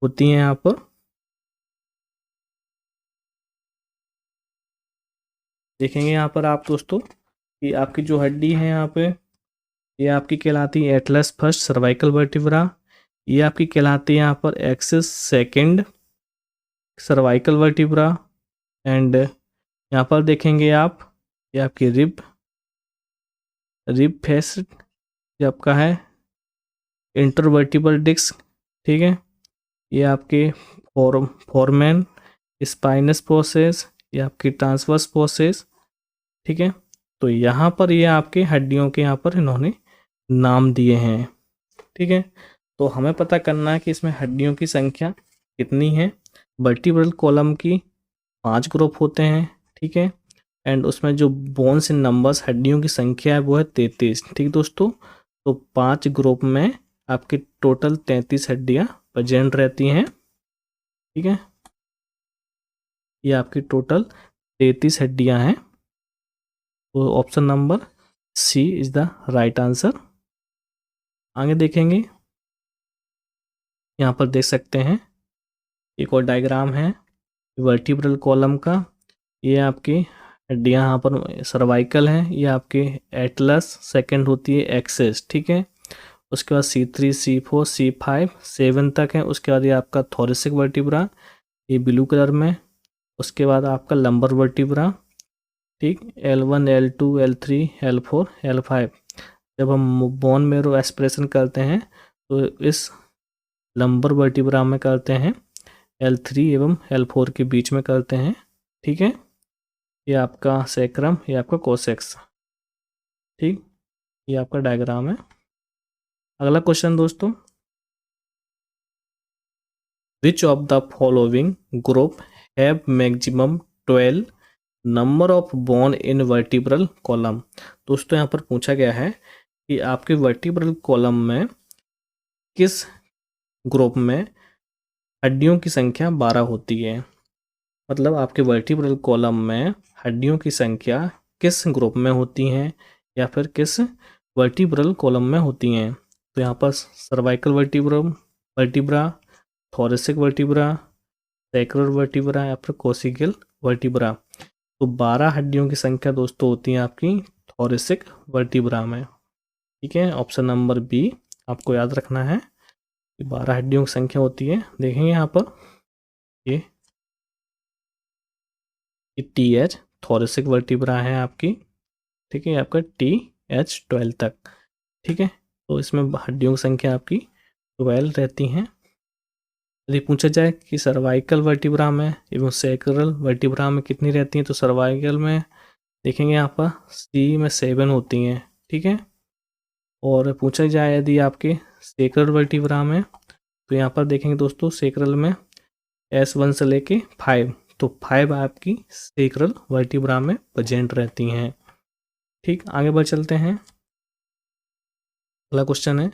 होती हैं यहाँ पर। देखेंगे यहाँ पर आप दोस्तों कि आपकी जो हड्डी है यहाँ पे, ये आपकी कहलाती है एटलस फर्स्ट सर्वाइकल वर्टिब्रा, ये आपकी कहलाती है यहाँ पर axis second cervical vertebra, and यहाँ पर देखेंगे आप ये आपकी रिब फेस ये आपका है इंटरवर्टिबल डिस्क। ठीक है, ये आपके फोरमेन स्पाइनस प्रोसेस, ये आपकी ट्रांसवर्स प्रोसेस। ठीक है, तो यहाँ पर ये आपके हड्डियों के यहाँ पर इन्होंने नाम दिए हैं। ठीक है, तो हमें पता करना है कि इसमें हड्डियों की संख्या कितनी है। वर्टिब्रल कॉलम की 5 ग्रुप होते हैं। ठीक है, एंड उसमें जो बोन्स इन नंबर्स हड्डियों की संख्या है वो है 33। ठीक दोस्तों, तो 5 ग्रुप में आपकी टोटल 33 हड्डियाँ प्रेजेंट रहती हैं। ठीक है, ये आपकी टोटल 33 हड्डियाँ हैं, तो option number C is the right answer. आगे देखेंगे, यहाँ पर देख सकते हैं एक और डायग्राम है वर्टिब्रल कॉलम का। ये आपकी हड्डियाँ यहाँ पर सर्वाइकल हैं, ये आपके एटलस, सेकंड होती है एक्सिस। ठीक है, उसके बाद C3, C4, C5, 7 तक है। उसके बाद ये आपका थोरेसिक वर्टिब्रा, ये ब्लू कलर में। उसके बाद आपका लंबर वर्टिब्रा, ठीक, L1, L2, L3, L4, L5। जब हम बोन मेरो एस्पिरेशन करते हैं तो इस लंबर वर्टिब्रा में करते हैं, L3 एवं L4 के बीच में करते हैं। ठीक है, ये आपका सैक्रम, ये आपका कोसेक्स। ठीक, ये आपका डायग्राम है। अगला क्वेश्चन दोस्तों, which of the following group have maximum 12 number of bone in vertebral column. दोस्तों यहाँ पर पूछा गया है कि आपके वर्टिब्रल कॉलम में किस ग्रुप में हड्डियों की संख्या 12 होती है। मतलब आपके वर्टिब्रल कॉलम में हड्डियों की संख्या किस ग्रुप में होती हैं या फिर किस वर्टिब्रल कॉलम में होती हैं। तो यहाँ पर cervical vertebra, thoracic vertebra, sacral vertebra या फिर कोसिगल वर्टिब्रा। तो 12 हड्डियों की संख्या दोस्तों होती है आपकी थोरेसिक वर्टिब्रा में। ठीक है, ऑप्शन नंबर बी आपको याद रखना है। 12 हड्डियों की संख्या होती है। देखेंगे यहाँ पर ये TH थोरेसिक वर्टिब्रा है आपकी, ठीक है, आपका TH12 तक, ठीक है। तो इसमें हड्डियों की संख्या आपकी 12 रहती हैं। यदि पूछा जाए कि सर्वाइकल वर्टिब्रा में एवं सैक्रल वर्टिब्रा में कितनी रहती हैं, तो सर्वाइकल में देखेंगे यहाँ पर C में 7 होती हैं, ठीक है। और पूछा जाए यदि आपके सैक्रल वर्टिब्रा में, तो यहाँ पर देखेंगे दोस्तों सैक्रल में S1 से लेके 5, तो 5 आपकी सैक्रल वर्टिब्रा में प्रेजेंट रहती हैं। ठीक, आगे बढ़ चलते हैं। अगला क्वेश्चन है,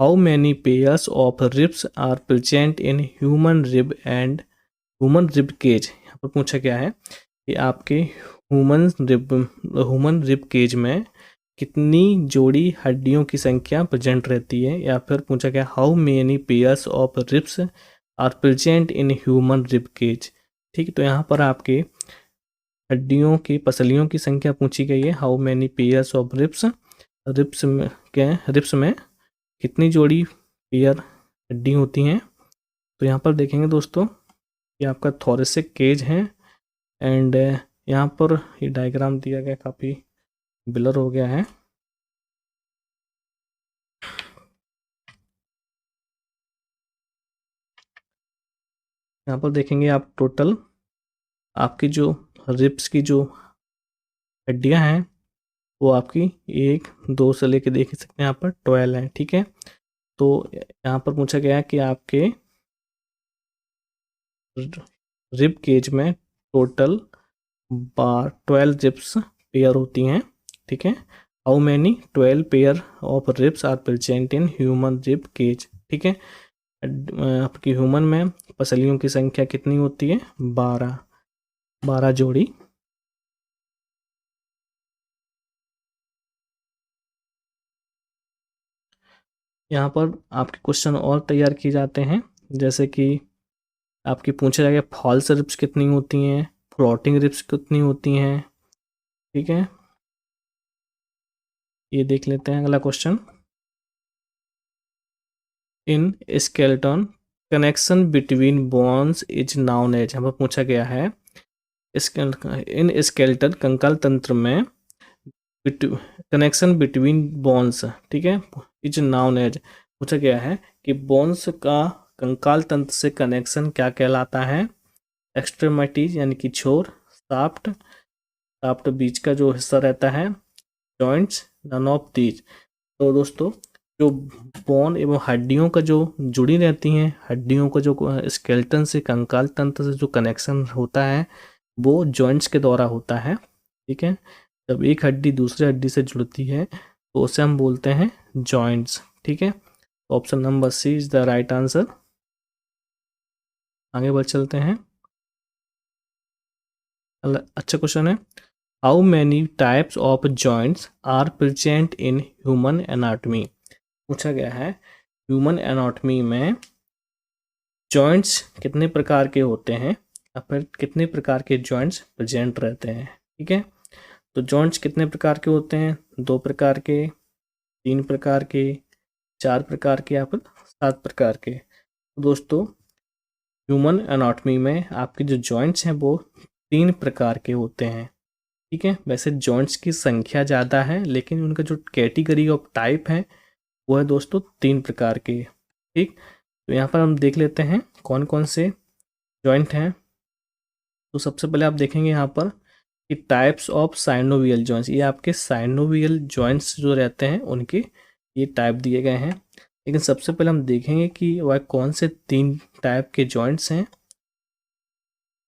how many pairs of ribs are present in human rib and human rib cage. यहाँ पर पूछा गया है कि आपके ह्यूमन रिब केज में कितनी जोड़ी हड्डियों की संख्या प्रेजेंट रहती है, या फिर पूछा गया how many pairs of ribs are present in human rib cage. ठीक, तो यहाँ पर आपके हड्डियों की पसलियों की संख्या पूछी गई है, how many pairs of ribs, ribs में कितनी जोड़ी पेयर हड्डी होती हैं। तो यहाँ पर देखेंगे दोस्तों ये आपका थोरेसिक केज है, एंड यहाँ पर ये डायग्राम दिया गया काफ़ी ब्लर हो गया है। यहाँ पर देखेंगे आप टोटल आपकी जो रिब्स की जो हड्डियाँ हैं वो आपकी 1 2 से लेके देख सकते हैं यहाँ पर 12 हैं, ठीक है। तो यहाँ पर पूछा गया है कि आपके रिब केज में टोटल 12 रिब्स पेयर होती हैं, ठीक है। How many 12 pair of ribs are present in human rib cage, ठीक है। आपकी ह्यूमन में पसलियों की संख्या कितनी होती है, 12 जोड़ी। यहाँ पर आपके क्वेश्चन और तैयार किए जाते हैं, जैसे कि आपकी पूछा जाएगा फॉल्स रिब्स कितनी होती हैं, फ्लोटिंग रिब्स कितनी होती हैं, ठीक है। ये देख लेते हैं अगला question. In skeleton connection between bones is known as, यहाँ पर पूछा गया है इन स्केलेटन कंकाल तंत्र में कनेक्शन बिटवीन बोन्स, ठीक है, इज नाउन एज, पूछा गया है कि बोन्स का कंकाल तंत्र से कनेक्शन क्या कहलाता है, एक्सट्रीमिटीज यानी कि छोर, शाफ्ट बीच का जो हिस्सा रहता है, जॉइंट्स, नन ऑफ दीज। तो दोस्तों जो बोन एवं हड्डियों का जो जुड़ी रहती हैं, हड्डियों का जो स्केलेटन से कंकाल तंत्र से जो कनेक्शन होता है वो जॉइंट्स के द्वारा होता है, ठीक है। जब एक हड्डी दूसरी हड्डी से जुड़ती है तो उसे हम बोलते हैं जॉइंट्स, ठीक है। Option number C is the right answer. आगे बढ़ चलते हैं। अच्छा क्वेश्चन है, how many types of joints are present in human anatomy. पूछा गया है ह्यूमन एनाटॉमी में जॉइंट्स कितने प्रकार के होते हैं, या फिर कितने प्रकार के जॉइंट्स प्रेजेंट रहते हैं, ठीक है। तो जॉइंट्स कितने प्रकार के होते हैं, 2 प्रकार के, 3 प्रकार के, 4 प्रकार के, या फिर 7 प्रकार के। तो दोस्तों ह्यूमन एनाटॉमी में आपके जो जॉइंट्स हैं वो 3 प्रकार के होते हैं, ठीक है। वैसे जॉइंट्स की संख्या ज़्यादा है लेकिन उनका जो कैटेगरी ऑफ टाइप है वो है दोस्तों 3 प्रकार के, ठीक। तो यहाँ पर हम देख लेते हैं कौन कौन से जॉइंट हैं। तो सबसे पहले आप देखेंगे यहाँ पर कि टाइप्स ऑफ साइनोवियल जॉइंट्स, ये आपके साइनोवियल जॉइंट्स जो रहते हैं उनके ये टाइप दिए गए हैं। लेकिन सबसे पहले हम देखेंगे कि वह कौन से 3 टाइप के जॉइंट्स हैं।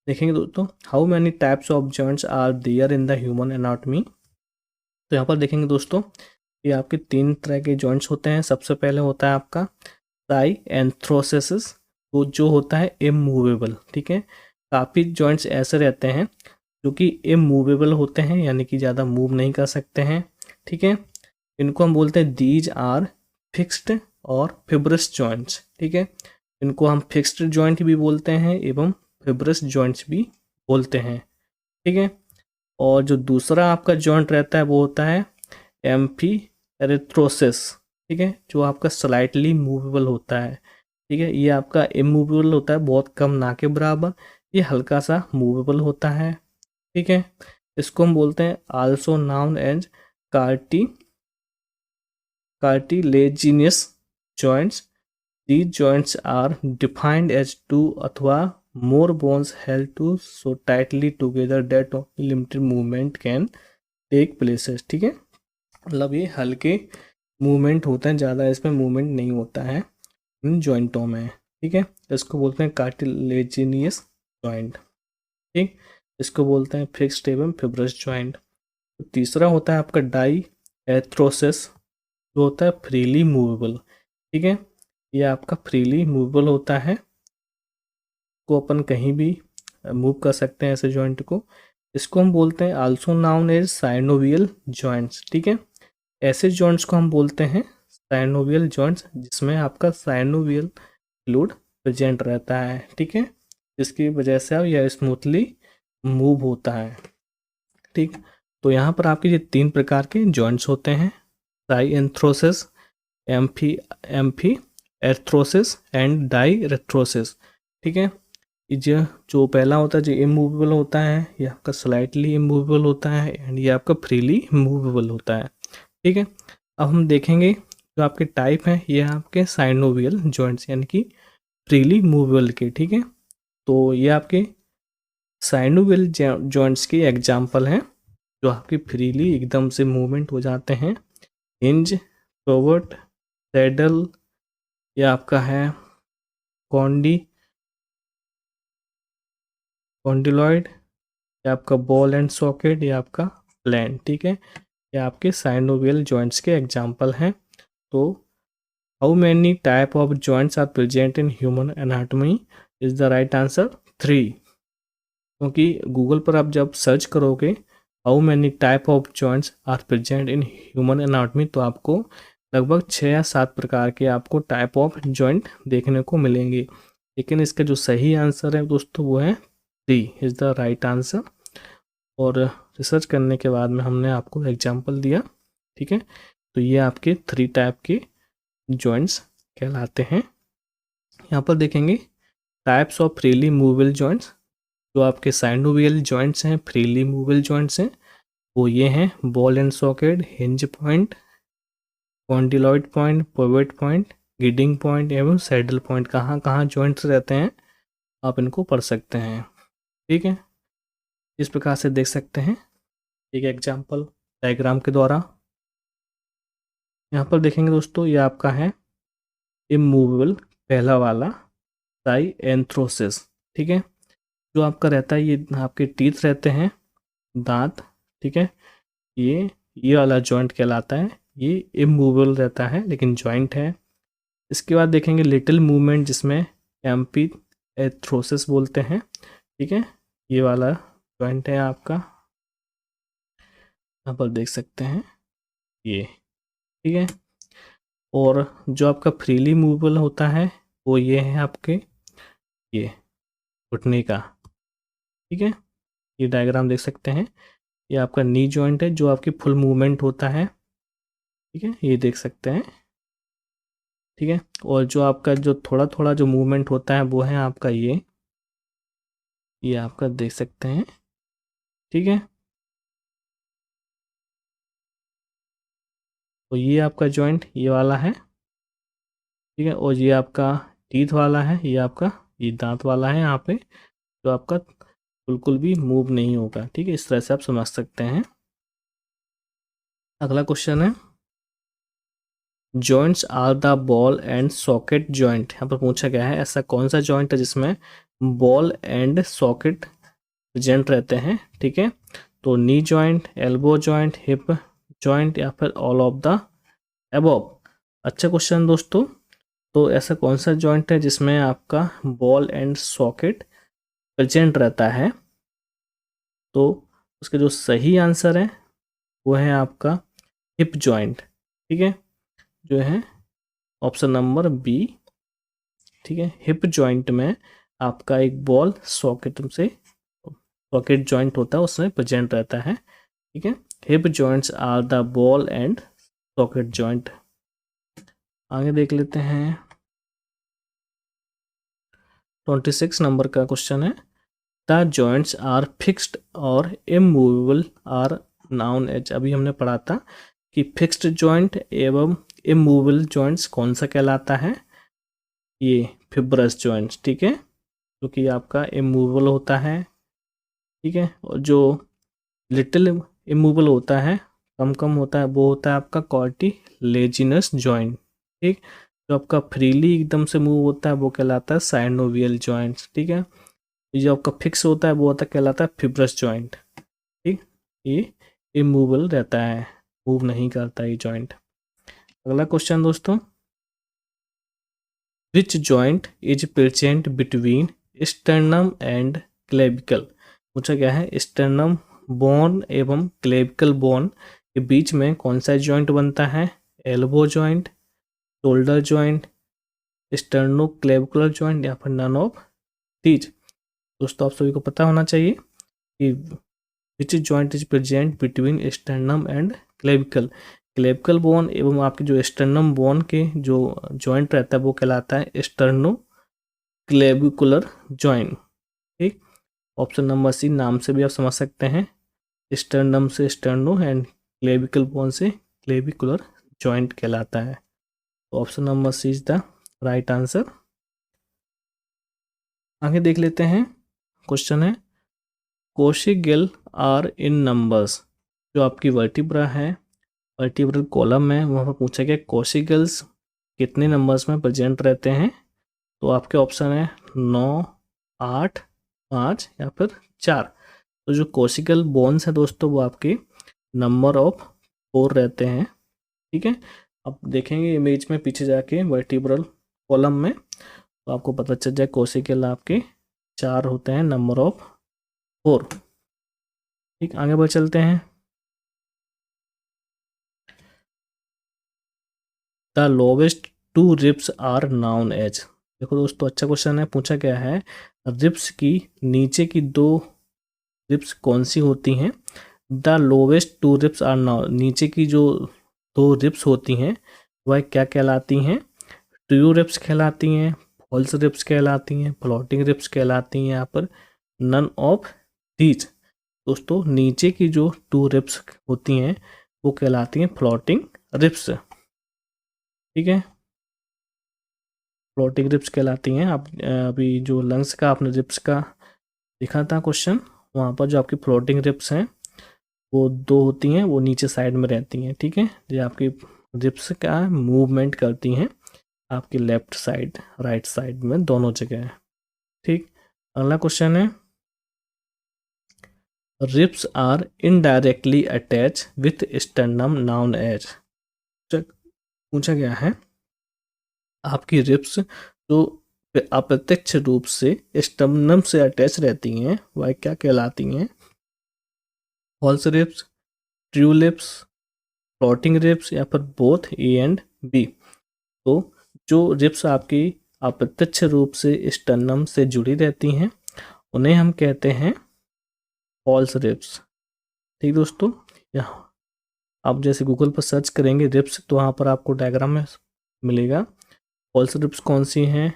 देखेंगे दोस्तों how many types of joints are there in the human anatomy. तो यहाँ पर देखेंगे दोस्तों ये आपके 3 तरह के जॉइंट्स होते हैं। सबसे पहले होता है आपका थाई एंथ्रोसिस, वो जो होता है इमूवेबल, ठीक है। काफ़ी जॉइंट्स ऐसे रहते हैं जो कि इमूवेबल होते हैं, यानी कि ज़्यादा मूव नहीं कर सकते हैं, ठीक है। इनको हम बोलते हैं दीज आर फिक्स्ड और फिब्रस जॉइंट्स, ठीक है। इनको हम फिक्स्ड जॉइंट भी बोलते हैं एवं फिब्रस जॉइंट्स भी बोलते हैं, ठीक है। और जो दूसरा आपका जॉइंट रहता है वो होता है एरिथ्रोसिस, ठीक है, जो आपका स्लाइटली मूवेबल होता है, ठीक है, ये आपका इमूवेबल होता है, बहुत कम ना के बराबर, ये हल्का सा मूवेबल होता है, ठीक है। इसको हम बोलते हैं also known as cartilaginous joints. These joints are defined as two अथवा more bones held to so tightly together that only limited movement can take place, ठीक है। मतलब ये हल्के मूवमेंट होते हैं, ज़्यादा इसमें मूवमेंट नहीं होता है इन जॉइंटों में, ठीक है। इसको बोलते हैं कार्टिलेजिनियस जॉइंट, ठीक। इसको बोलते हैं फिक्स्ड एवं फिब्रस जॉइंट। तो तीसरा होता है आपका डाई एथ्रोसिस, जो होता है फ्रीली मूवेबल, ठीक है। ये आपका फ्रीली मूवेबल होता है, को अपन कहीं भी मूव कर सकते हैं ऐसे जॉइंट को। इसको हम बोलते हैं also known as synovial joints, ठीक है। ऐसे जॉइंट्स को हम बोलते हैं साइनोवियल जॉइंट्स, जिसमें आपका साइनोवियल फ्लूइड प्रेजेंट रहता है, ठीक है, जिसकी वजह से अब यह स्मूथली मूव होता है, ठीक। तो यहाँ पर आपके ये 3 प्रकार के जॉइंट्स होते हैं, साइएंथ्रोसिस, एम्फी एर्थ्रोसिस एंड डाईरेथ्रोसिस, ठीक है। जो पहला होता है जो इमूवेबल होता है, ये आपका स्लाइटली इमूवेबल होता है, एंड ये आपका फ्रीली मूवेबल होता है, ठीक है। अब हम देखेंगे जो आपके टाइप हैं, ये आपके साइनोवियल जॉइंट्स यानी कि फ्रीली मूवेबल के, ठीक है। तो ये आपके साइनोवियल जॉइंट्स के एग्जाम्पल हैं जो आपके फ्रीली एकदम से मूवमेंट हो जाते हैं। हिंज, पिवट, सैडल, ये आपका है कॉन्डिलॉइड, ये आपका बॉल एंड सॉकेट, ये आपका प्लेन, ठीक है। ये आपके साइनोवियल जॉइंट्स के एग्जाम्पल हैं। तो how many type of joints are present in human anatomy is the right answer 3, क्योंकि गूगल पर आप जब सर्च करोगे how many type of joints are present in human anatomy, तो आपको लगभग 6 या 7 प्रकार के आपको टाइप ऑफ जॉइंट देखने को मिलेंगे, लेकिन इसका जो सही आंसर है दोस्तों वो है 3 इज़ द राइट आंसर। और रिसर्च करने के बाद में हमने आपको एग्जांपल दिया, ठीक है। तो ये आपके 3 टाइप के जॉइंट्स कहलाते हैं। यहाँ पर देखेंगे types of freely movable joints, जो आपके साइनोवियल जॉइंट्स हैं, फ्रीली मूवेबल जॉइंट्स हैं, वो ये हैं ball and socket, hinge point, condyloid point, pivot point, गिडिंग point एवं सैडल पॉइंट। कहाँ कहाँ जॉइंट्स रहते हैं आप इनको पढ़ सकते हैं, ठीक है। इस प्रकार से देख सकते हैं एक एग्जाम्पल डायग्राम के द्वारा। यहाँ पर देखेंगे दोस्तों, ये आपका है इमूवेबल पहला वाला साइएंथ्रोसिस, ठीक है। जो आपका रहता है ये आपके टीथ रहते हैं, दांत, ठीक है। ये वाला जॉइंट कहलाता है, ये इमूवेबल रहता है लेकिन जॉइंट है। इसके बाद देखेंगे लिटिल मूवमेंट, जिसमें एम्पी एथ्रोसिस बोलते हैं, ठीक है। ये वाला जॉइंट है आपका, यहाँ पर देख सकते हैं ये, ठीक है। और जो आपका फ्रीली मूवेबल होता है वो ये है आपके ये घुटने का, ठीक है। ये डायग्राम देख सकते हैं, ये आपका नी जॉइंट है जो आपकी फुल मूवमेंट होता है, ठीक है, ये देख सकते हैं, ठीक है। और जो आपका जो थोड़ा थोड़ा जो मूवमेंट होता है वो है आपका ये आपका देख सकते हैं, ठीक है। तो ये आपका जॉइंट ये वाला है, ठीक है। और ये आपका टीथ वाला है, ये आपका ये दांत वाला है यहाँ पे, जो आपका बिल्कुल भी मूव नहीं होगा, ठीक है। इस तरह से आप समझ सकते हैं। अगला क्वेश्चन है joints are the ball and socket joint. यहाँ पर पूछा गया है ऐसा कौन सा जॉइंट है जिसमें बॉल एंड सॉकेट प्रेजेंट रहते हैं, ठीक है। तो knee joint, elbow joint, hip joint या फिर ऑल ऑफ द अबव। अच्छा क्वेश्चन दोस्तों। तो ऐसा कौन सा जॉइंट है जिसमें आपका बॉल एंड सॉकेट प्रेजेंट रहता है? तो उसका जो सही आंसर है वो है आपका हिप जॉइंट, ठीक है, जो है ऑप्शन नंबर बी, ठीक है। हिप जॉइंट में आपका एक बॉल सॉकेट जॉइंट होता है उसमें प्रेजेंट रहता है, ठीक है। Hip joints are the ball and socket joint. आगे देख लेते हैं 26 नंबर का क्वेश्चन है, द जॉइंट्स आर फिक्स्ड और इमूवेबल आर नाउन एज। अभी हमने पढ़ा था कि फिक्स्ड जॉइंट एवं इमूवेबल जॉइंट्स कौन सा कहलाता है, ये फिब्रस जॉइंट्स, ठीक है, क्योंकि आपका इमूवेबल होता है, ठीक है, और जो लिटिल इमूवेबल होता है, कम कम होता है, वो होता है आपका कार्टिलेजिनस जॉइंट, ठीक। जो आपका फ्रीली एकदम से मूव होता है वो कहलाता है साइनोवियल जॉइंट्स, ठीक है। ये जो आपका फिक्स होता है वो होता कहलाता है फिब्रस जॉइंट, ठीक। ये इमूवेबल रहता है, मूव नहीं करता ये जॉइंट। अगला क्वेश्चन दोस्तों, which joint is present between sternum and clavicle. पूछा गया है स्टर्नम बोन एवं क्लेविकल बोन के बीच में कौन सा जॉइंट बनता है, elbow joint, shoulder joint, sterno clavicular joint या फिर नन ऑफ दीज। दोस्तों आप सभी को पता होना चाहिए कि which joint is present between sternum and clavicle. Clavicle bone एवं आपके जो स्टर्नम बोन के जो जॉइंट रहता है वो कहलाता है स्टर्नो क्लेविकुलर जॉइंट, ठीक। ऑप्शन नंबर सी, नाम से भी आप समझ सकते हैं, स्टर्नम से स्टर्नो एंड क्लेविकल बोन से क्लेविकुलर जॉइंट कहलाता है। तो option number C is the right answer. आगे देख लेते हैं, क्वेश्चन है कोशिगल आर इन नंबर्स। जो आपकी वर्टिब्रा है, वर्टिब्रल कॉलम है, वहाँ पर पूछा गया कोशिगल्स कितने नंबर्स में प्रेजेंट रहते हैं। तो आपके ऑप्शन है 9, 8, 5 या फिर 4। तो जो कोशिकल बोन्स है दोस्तों वो आपके नंबर ऑफ 4 रहते हैं, ठीक है। अब देखेंगे इमेज में पीछे जाके वर्टिब्रल कॉलम में, तो आपको पता चल जाए कोशिकल आपके 4 होते हैं, नंबर ऑफ 4, ठीक। आगे बढ़ चलते हैं, the lowest 2 ribs are known as. देखो दोस्तों अच्छा क्वेश्चन है, पूछा गया है रिब्स की नीचे की 2 रिब्स कौन सी होती हैं। The lowest 2 ribs are known, नीचे की जो 2 रिब्स होती हैं वह क्या कहलाती हैं, ट्रू रिब्स कहलाती हैं, फॉल्स रिब्स कहलाती हैं, फ्लोटिंग रिब्स कहलाती हैं, यहाँ पर नन ऑफ दीज। दोस्तों नीचे की जो 2 रिब्स होती हैं वो कहलाती हैं फ्लोटिंग रिब्स, ठीक है, फ्लोटिंग रिब्स कहलाती हैं। आप अभी जो लंग्स का आपने रिब्स का देखा था क्वेश्चन, वहाँ पर जो आपकी फ्लोटिंग रिब्स हैं वो 2 होती हैं, वो नीचे साइड में रहती हैं, ठीक है। जो आपकी रिब्स का मूवमेंट करती हैं आपकी लेफ्ट साइड राइट साइड में दोनों जगह, ठीक। अगला क्वेश्चन है ribs are indirectly attach with sternum known as. पूछा गया है आपकी रिब्स जो अप्रत्यक्ष रूप से स्टर्नम से अटैच रहती हैं वह क्या कहलाती हैं, false ribs, true ribs, floating ribs या फिर बोथ ए एंड बी। तो जो रिब्स आपकी अप्रत्यक्ष रूप से स्टर्नम से जुड़ी रहती हैं उन्हें हम कहते हैं फॉल्स रिब्स, ठीक दोस्तों। यहाँ आप जैसे गूगल पर सर्च करेंगे रिब्स तो वहाँ पर आपको डायग्राम में मिलेगा फॉल्स रिब्स कौन सी हैं,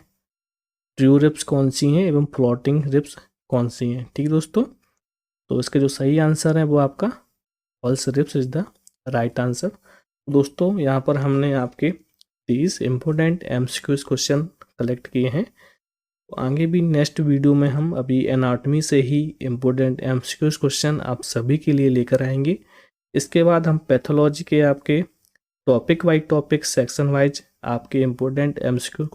ट्रू रिब्स कौन सी हैं एवं फ्लोटिंग रिब्स कौन सी हैं, ठीक दोस्तों। तो इसका जो सही आंसर है वो आपका false ribs is the right answer. दोस्तों यहाँ पर हमने आपके 30 इम्पोर्टेंट एमसीक्यूज क्वेश्चन कलेक्ट किए हैं। तो आगे भी नेक्स्ट वीडियो में हम अभी एनाटॉमी से ही इम्पोर्टेंट एमसीक्यूज क्वेश्चन आप सभी के लिए लेकर आएंगे। इसके बाद हम पैथोलॉजी के आपके topic wise topic section wise आपके इम्पोर्टेंट एमसीक्यू